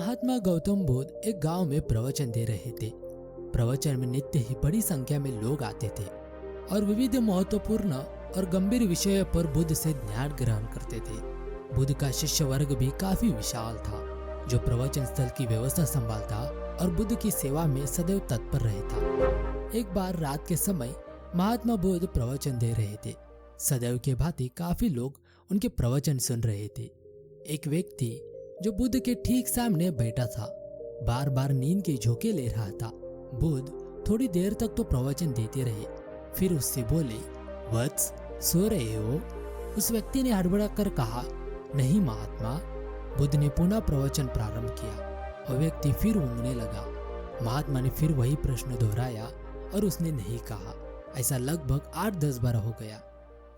महात्मा गौतम बुद्ध एक गांव में प्रवचन दे रहे थे। प्रवचन में नित्य ही बड़ी संख्या में लोग आते थे और विविध महत्वपूर्ण और गंभीर विषयों पर बुद्ध से ज्ञान ग्रहण करते थे। बुद्ध का शिष्य वर्ग भी काफी विशाल था, जो प्रवचन स्थल की व्यवस्था संभालता और बुद्ध की सेवा में सदैव तत्पर रहता। एक बार रात के समय महात्मा बुद्ध प्रवचन दे रहे थे। सदैव के भांति काफी लोग उनके प्रवचन सुन रहे थे। एक व्यक्ति जो बुद्ध के ठीक सामने बैठा था बार बार नींद के झोंके ले रहा था। बुद्ध थोड़ी देर तक तो प्रवचन देते रहे, फिर उससे बोले, वत्स, सो रहे हो? उस व्यक्ति ने हड़बड़ा कर कहा, नहीं महात्मा। बुद्ध ने पुनः प्रवचन प्रारंभ किया और व्यक्ति फिर ऊँघने लगा। महात्मा ने फिर वही प्रश्न दोहराया और उसने नहीं कहा। ऐसा लगभग 8-10 बार हो गया।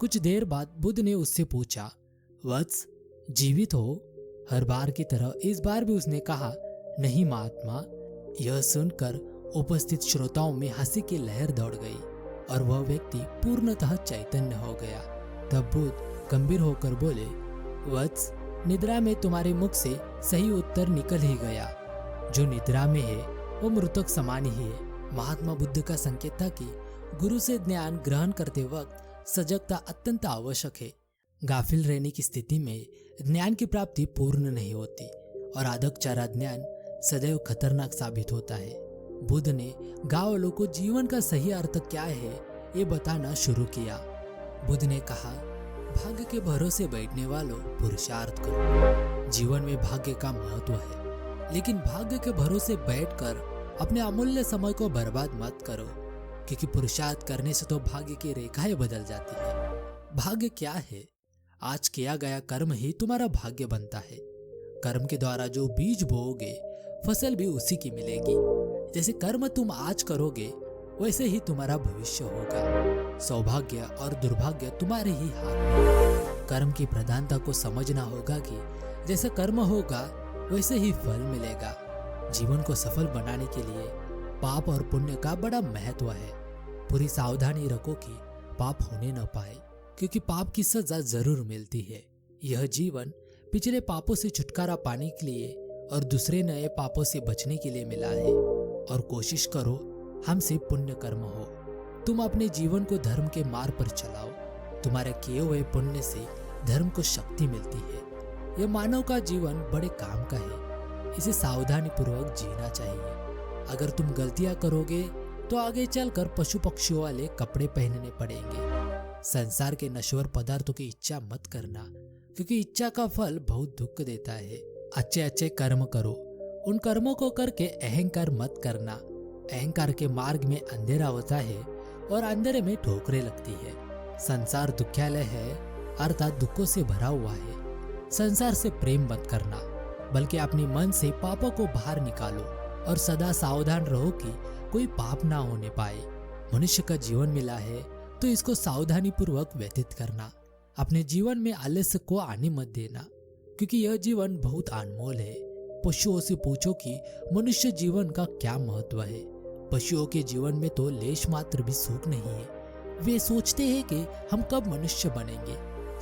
कुछ देर बाद बुद्ध ने उससे पूछा, वत्स, जीवित हो? हर बार की तरह इस बार भी उसने कहा, नहीं महात्मा। यह सुनकर उपस्थित श्रोताओं में हंसी की लहर दौड़ गई और वह व्यक्ति पूर्णतः चैतन्य हो गया। तब बुद्ध गंभीर होकर बोले, वत्स, निद्रा में तुम्हारे मुख से सही उत्तर निकल ही गया। जो निद्रा में है वो मृतक समान ही है। महात्मा बुद्ध का संकेत था कि गुरु से ज्ञान ग्रहण करते वक्त सजगता अत्यंत आवश्यक है। गाफिल रहने की स्थिति में ज्ञान की प्राप्ति पूर्ण नहीं होती और आदकचारा ज्ञान सदैव खतरनाक साबित होता है। बुद्ध ने गांव वालों को जीवन का सही अर्थ क्या है ये बताना शुरू किया। बुद्ध ने कहा, भाग्य के भरोसे बैठने वालों, पुरुषार्थ करो। जीवन में भाग्य का महत्व है, लेकिन भाग्य के भरोसे बैठकर अपने अमूल्य समय को बर्बाद मत करो, क्योंकि पुरुषार्थ करने से तो भाग्य की रेखाएं बदल जाती है। भाग्य क्या है? आज किया गया कर्म ही तुम्हारा भाग्य बनता है। कर्म के द्वारा जो बीज बोओगे फसल भी उसी की मिलेगी। जैसे कर्म तुम आज करोगे वैसे ही तुम्हारा भविष्य होगा। सौभाग्य और दुर्भाग्य तुम्हारे ही हाथ में। कर्म की प्रधानता को समझना होगा कि जैसे कर्म होगा वैसे ही फल मिलेगा। जीवन को सफल बनाने के लिए पाप और पुण्य का बड़ा महत्व है। पूरी सावधानी रखो कि पाप होने न पाए, क्योंकि पाप की सजा जरूर मिलती है। यह जीवन पिछले पापों से छुटकारा पाने के लिए और दूसरे नए पापों से बचने के लिए मिला है। और कोशिश करो हमसे पुण्य कर्म हो। तुम अपने जीवन को धर्म के मार्ग पर चलाओ। तुम्हारे किए हुए पुण्य से धर्म को शक्ति मिलती है। यह मानव का जीवन बड़े काम का है। इसे सावधानी पूर्वक जीना चाहिए। अगर तुम गलतियां करोगे तो आगे चलकर पशु पक्षियों वाले कपड़े पहनने पड़ेंगे। संसार के नश्वर पदार्थों की इच्छा मत करना, क्योंकि इच्छा का फल बहुत दुख देता है। अच्छे अच्छे कर्म करो। उन कर्मों को करके अहंकार मत करना। अहंकार के मार्ग में अंधेरा होता है और अंधेरे में ठोकरें लगती है। संसार दुख्यालय है, अर्थात दुखों से भरा हुआ है। संसार से प्रेम मत करना, बल्कि अपने मन से पापों को बाहर निकालो और सदा सावधान रहो कि कोई पाप ना होने पाए। मनुष्य का जीवन मिला है तो इसको सावधानी पूर्वक व्यतीत करना। अपने जीवन में आलस्य को आने मत देना, क्योंकि यह जीवन बहुत अनमोल है। पशुओं से पूछो कि मनुष्य जीवन का क्या महत्व है। पशुओं के जीवन में तो लेश मात्र भी सुख नहीं है। वे सोचते हैं कि हम कब मनुष्य बनेंगे।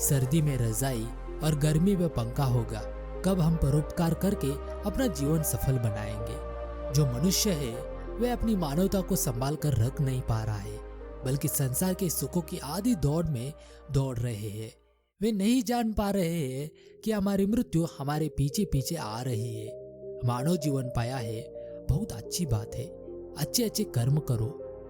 सर्दी में रजाई और गर्मी में पंखा होगा। कब हम परोपकार करके अपना जीवन सफल बनाएंगे। जो मनुष्य है वे अपनी मानवता को संभाल कर रख नहीं पा रहा है, बल्कि संसार के सुखों की आधी दौड़ में दौड़ रहे हैं। वे नहीं जान पा रहे हैं कि हमारी मृत्यु हमारे पीछे पीछे आ रही है। मानव जीवन पाया है, बहुत अच्छी बात है। अच्छे अच्छे कर्म करो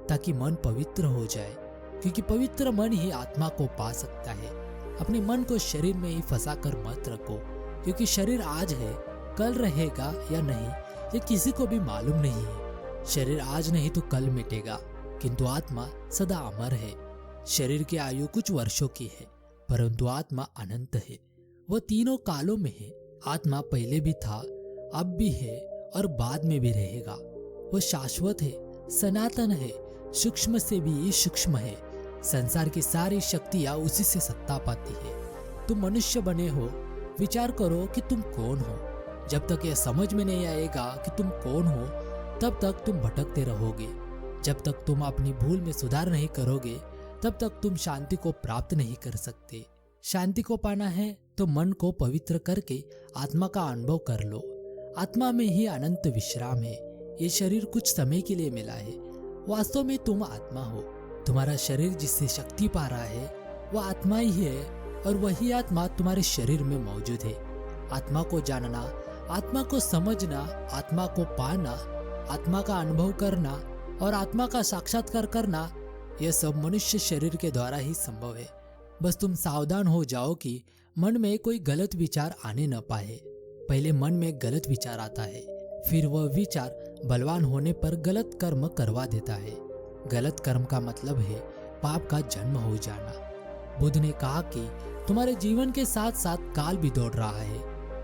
ताकि मन पवित्र हो जाए, क्योंकि पवित्र मन ही आत्मा को पा सकता है। अपने मन को शरीर में ही फंसा कर मत रखो, क्योंकि शरीर आज है, कल रहेगा या नहीं ये किसी को भी मालूम नहीं है। शरीर आज नहीं तो कल मिटेगा, किंतु आत्मा सदा अमर है। शरीर की आयु कुछ वर्षों की है, परंतु आत्मा अनंत है। वह तीनों कालों में है। आत्मा पहले भी था, अब भी है और बाद में भी रहेगा। वह शाश्वत है, सनातन है, सूक्ष्म से भी सूक्ष्म है। संसार की सारी शक्तियां उसी से सत्ता पाती है। तुम मनुष्य बने हो, विचार करो कि तुम कौन हो। जब तक यह समझ में नहीं आएगा कि तुम कौन हो, तब तक तुम भटकते रहोगे। जब तक तुम अपनी भूल में सुधार नहीं करोगे, तब तक तुम शांति को प्राप्त नहीं कर सकते। शांति को पाना है तो मन को पवित्र करके आत्मा का अनुभव कर लो। आत्मा में ही अनंत विश्राम है। ये शरीर कुछ समय के लिए मिला है। वास्तव में तुम आत्मा हो। तुम्हारा शरीर जिससे शक्ति पा रहा है वह आत्मा ही है, और वही आत्मा तुम्हारे शरीर में मौजूद है। आत्मा को जानना, आत्मा को समझना, आत्मा को पाना, आत्मा का अनुभव करना और आत्मा का साक्षात्कार करना, यह सब मनुष्य शरीर के द्वारा ही संभव है। बस तुम सावधान हो जाओ कि मन में कोई गलत विचार आने न पाए। पहले मन में गलत विचार आता है, फिर वह विचार बलवान होने पर गलत कर्म करवा देता है। गलत कर्म का मतलब है पाप का जन्म हो जाना। बुद्ध ने कहा कि तुम्हारे जीवन के साथ साथ काल भी दौड़ रहा है।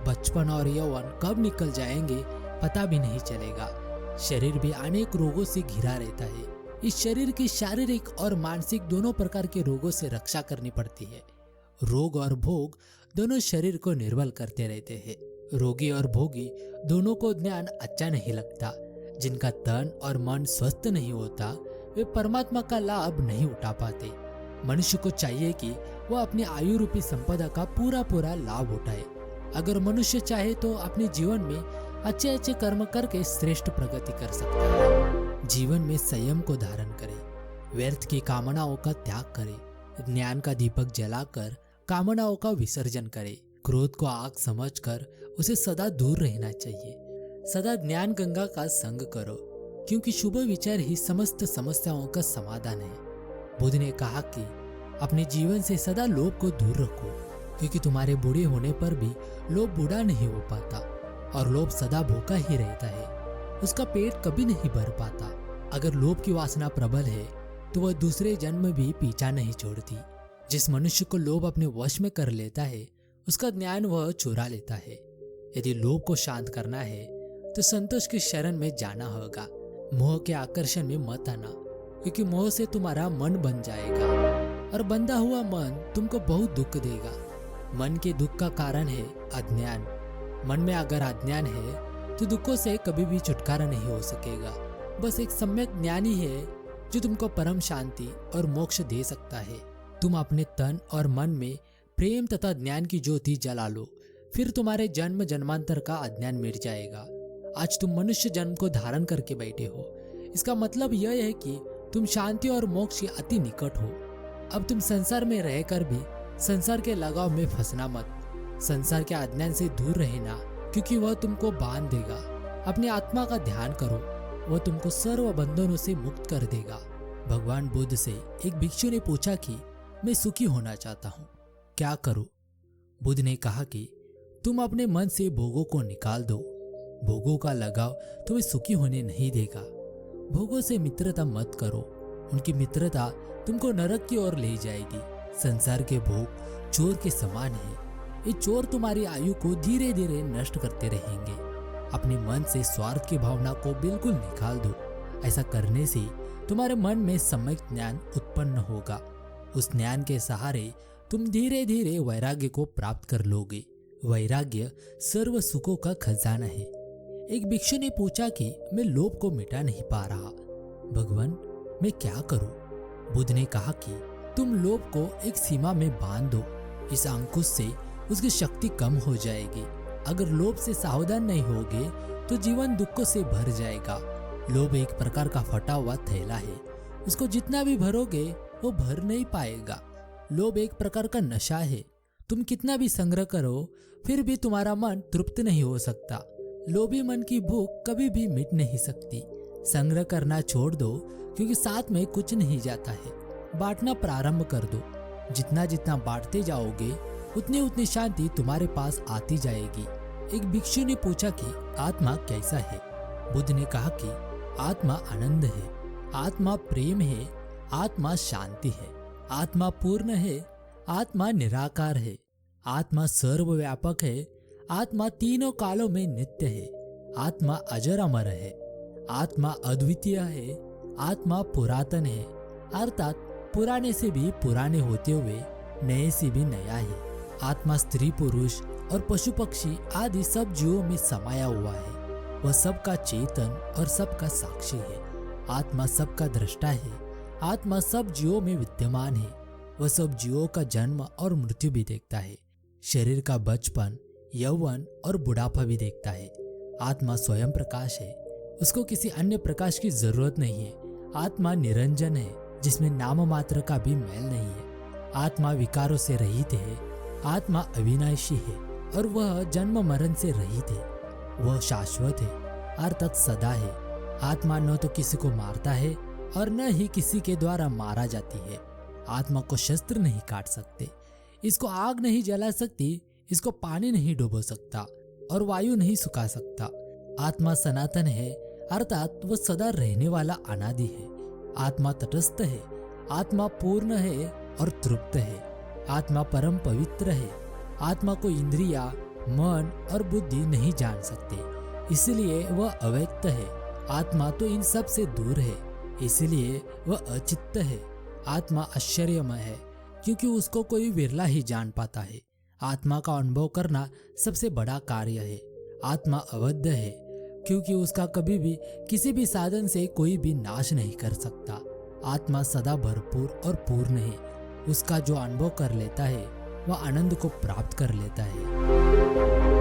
बचपन और यौवन कब निकल जाएंगे पता भी नहीं चलेगा। शरीर भी अनेक रोगों से घिरा रहता है। इस शरीर की शारीरिक और मानसिक दोनों प्रकार के रोगों से रक्षा करनी पड़ती है। रोग और भोग दोनों शरीर को निर्बल करते रहते हैं। रोगी और भोगी दोनों को ज्ञान अच्छा नहीं लगता। जिनका तन और मन स्वस्थ नहीं होता वे परमात्मा का लाभ नहीं उठा पाते। मनुष्य को चाहिए कि वह अपनी आयु रूपी संपदा का पूरा लाभ उठाए। अगर मनुष्य चाहे तो अपने जीवन में अच्छे अच्छे कर्म करके श्रेष्ठ प्रगति कर सकता है। जीवन में संयम को धारण करे, व्यर्थ की कामनाओं का त्याग करे, ज्ञान का दीपक जलाकर कामनाओं का विसर्जन करे। क्रोध को आग समझकर उसे सदा दूर रहना चाहिए। सदा ज्ञान गंगा का संग करो, क्योंकि शुभ विचार ही समस्त समस्याओं का समाधान है। बुद्ध ने कहा कि अपने जीवन से सदा लोभ को दूर रखो, क्योंकि तुम्हारे बूढ़े होने पर भी लोभ बूढ़ा नहीं हो पाता और लोभ सदा भूखा ही रहता है। उसका पेट कभी नहीं भर पाता। अगर लोभ की वासना प्रबल है तो वह दूसरे जन्म भी पीछा नहीं छोड़ती। जिस मनुष्य को लोभ अपने वश में कर लेता है उसका ज्ञान वह चुरा लेता है। यदि लोभ को शांत करना है तो संतोष की शरण में जाना होगा। मोह के आकर्षण में मत आना, क्योंकि मोह से तुम्हारा मन बन जाएगा और बंधा हुआ मन तुमको बहुत दुख देगा। मन के दुख का कारण है अज्ञान। मन में अगर अज्ञान है तो दुखों से कभी भी छुटकारा नहीं हो सकेगा। बस एक सम्यक ज्ञानी है जो तुमको परम शांति और मोक्ष दे सकता है। तुम अपने तन और मन में प्रेम तथा ज्ञान की ज्योति जला लो, फिर तुम्हारे जन्म जन्मांतर का अज्ञान मिट जाएगा। आज तुम मनुष्य जन्म को धारण करके बैठे हो। इसका मतलब यह है कि तुम शांति और मोक्ष के अति निकट हो। अब तुम संसार में रहकर भी संसार के लगाव में फंसना मत। संसार के अज्ञान से दूर रहना, क्योंकि वह तुमको बांध देगा। अपने आत्मा का ध्यान करो, वह तुमको सर्व बंधनों से मुक्त कर देगा। भगवान बुद्ध से एक भिक्षु ने पूछा कि मैं सुखी होना चाहता हूँ, क्या करूँ? बुद्ध ने कहा कि तुम अपने मन से भोगों को निकाल दो। भोगों का लगाव तुम्हें सुखी होने नहीं देगा। भोगों से मित्रता मत करो, उनकी मित्रता तुमको नरक की ओर ले जाएगी। संसार के भोग चोर के समान है। ये चोर तुम्हारी आयु को धीरे धीरे नष्ट करते रहेंगे। अपने मन से स्वार्थ की भावना को बिल्कुल निकाल दो। ऐसा करने से तुम्हारे मन में सम्यक ज्ञान उत्पन्न होगा। उस ज्ञान के सहारे तुम धीरे धीरे वैराग्य को प्राप्त कर लोगे। वैराग्य सर्व सुखों का खजाना है। एक भिक्षु ने पूछा कि मैं लोभ को मिटा नहीं पा रहा, भगवान मैं क्या करूं? बुद्ध ने कहा कि तुम लोभ को एक सीमा में बांध दो। इस अंकुश से उसकी शक्ति कम हो जाएगी। अगर लोभ से सावधान नहीं होगे तो जीवन दुखों से भर जाएगा। लोभ एक प्रकार का फटा हुआ थैला है, उसको जितना भी भरोगे वो भर नहीं पाएगा। लोभ एक प्रकार का नशा है, तुम कितना भी संग्रह करो फिर भी तुम्हारा मन तृप्त नहीं हो सकता। लोभी मन की भूख कभी भी मिट नहीं सकती। संग्रह करना छोड़ दो, क्योंकि साथ में कुछ नहीं जाता है। बांटना प्रारंभ कर दो। जितना जितना बांटते जाओगे उतनी उतनी शांति तुम्हारे पास आती जाएगी। एक भिक्षु ने पूछा कि आत्मा कैसा है? बुद्ध ने कहा कि आत्मा आनंद है, आत्मा प्रेम है, आत्मा शांति है, आत्मा पूर्ण है, आत्मा निराकार है, आत्मा सर्वव्यापक है, आत्मा तीनों कालों में नित्य है, आत्मा अजर अमर है, आत्मा अद्वितीय है, आत्मा पुरातन है, अर्थात पुराने से भी पुराने होते हुए नए से भी नया है। आत्मा स्त्री पुरुष और पशु पक्षी आदि सब जीवों में समाया हुआ है। वह सबका चेतन और सबका साक्षी है। आत्मा सबका दृष्टा है। आत्मा सब जीवों में विद्यमान है। वह सब जीवों का जन्म और मृत्यु भी देखता है। शरीर का बचपन, यौवन और बुढ़ापा भी देखता है। आत्मा स्वयं प्रकाश है, उसको किसी अन्य प्रकाश की जरूरत नहीं है। आत्मा निरंजन है, जिसमें नाम मात्र का भी मेल नहीं है। आत्मा विकारों से रहित है, आत्मा अविनाशी है और वह जन्म मरण से रहित है। वह शाश्वत है अर्थात सदा है। आत्मा न तो किसी को मारता है और न ही किसी के द्वारा मारा जाती है। आत्मा को शस्त्र नहीं काट सकते, इसको आग नहीं जला सकती, इसको पानी नहीं डुबो सकता और वायु नहीं सुखा सकता। आत्मा सनातन है अर्थात वह सदा रहने वाला अनादि है। आत्मा तटस्थ है, आत्मा पूर्ण है और तृप्त है। आत्मा परम पवित्र है। आत्मा को इंद्रिया, मन और बुद्धि नहीं जान सकते, इसलिए वह अव्यक्त है। आत्मा तो इन सब से दूर है, इसलिए वह अचित्त है। आत्मा आश्चर्यमय है, क्योंकि उसको कोई विरला ही जान पाता है। आत्मा का अनुभव करना सबसे बड़ा कार्य है। आत्मा अवद्ध है, क्योंकि उसका कभी भी किसी भी साधन से कोई भी नाश नहीं कर सकता। आत्मा सदा भरपूर और पूर्ण है। उसका जो अनुभव कर लेता है वह आनंद को प्राप्त कर लेता है।